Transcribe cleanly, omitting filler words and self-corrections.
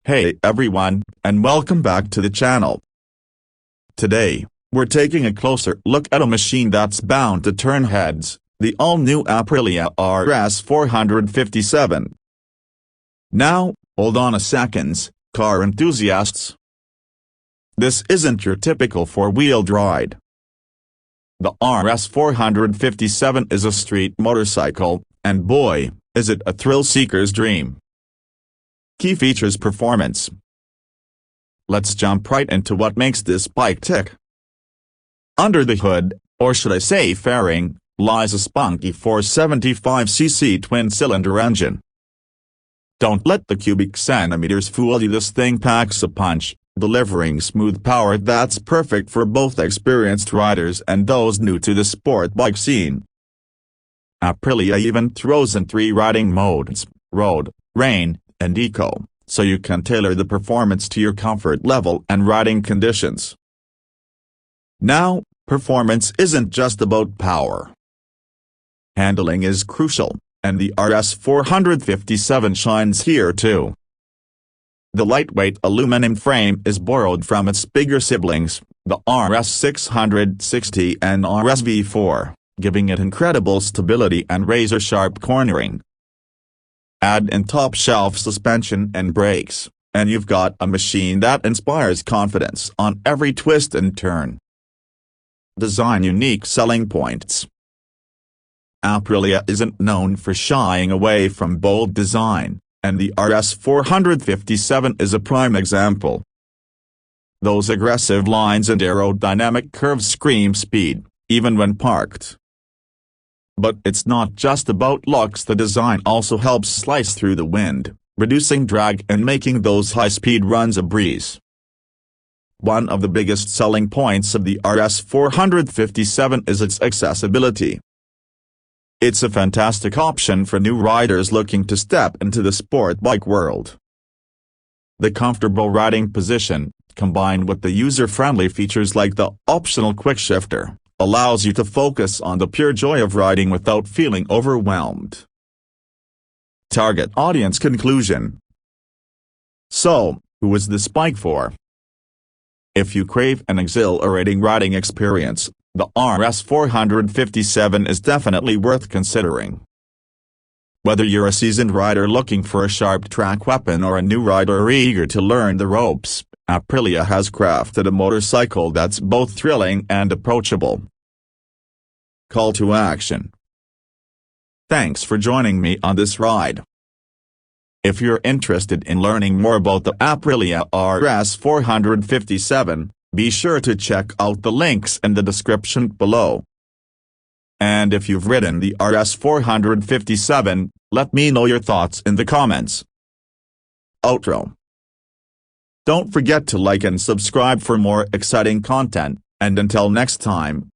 Hey everyone, and welcome back to the channel. Today, we're taking a closer look at a machine that's bound to turn heads, the all-new Aprilia RS457. Now, hold on a second, car enthusiasts. This isn't your typical four-wheeled ride. The RS457 is a street motorcycle, and boy, is it a thrill-seeker's dream. Key features: performance. Let's jump right into what makes this bike tick. Under the hood, or should I say fairing, lies a spunky 475cc twin-cylinder engine. Don't let the cubic centimeters fool you. This thing packs a punch, delivering smooth power that's perfect for both experienced riders and those new to the sport bike scene. Aprilia even throws in 3 riding modes: road, rain, and eco, so you can tailor the performance to your comfort level and riding conditions. Now, performance isn't just about power. Handling is crucial, and the RS457 shines here too. The lightweight aluminum frame is borrowed from its bigger siblings, the RS660 and RS-V4, giving it incredible stability and razor-sharp cornering. Add in top-shelf suspension and brakes, and you've got a machine that inspires confidence on every twist and turn. Design: unique selling points. Aprilia isn't known for shying away from bold design, and the RS457 is a prime example. Those aggressive lines and aerodynamic curves scream speed, even when parked. But it's not just about looks. The design also helps slice through the wind, reducing drag and making those high-speed runs a breeze. One of the biggest selling points of the RS457 is its accessibility. It's a fantastic option for new riders looking to step into the sport bike world. The comfortable riding position, combined with the user-friendly features like the optional quick shifter, allows you to focus on the pure joy of riding without feeling overwhelmed. Target audience. Conclusion. So, who is this bike for? If you crave an exhilarating riding experience, the RS457 is definitely worth considering. Whether you're a seasoned rider looking for a sharp track weapon or a new rider eager to learn the ropes, Aprilia has crafted a motorcycle that's both thrilling and approachable. Call to action. Thanks for joining me on this ride. If you're interested in learning more about the Aprilia RS457, be sure to check out the links in the description below. And if you've ridden the RS457, let me know your thoughts in the comments. Outro. Don't forget to like and subscribe for more exciting content, and until next time,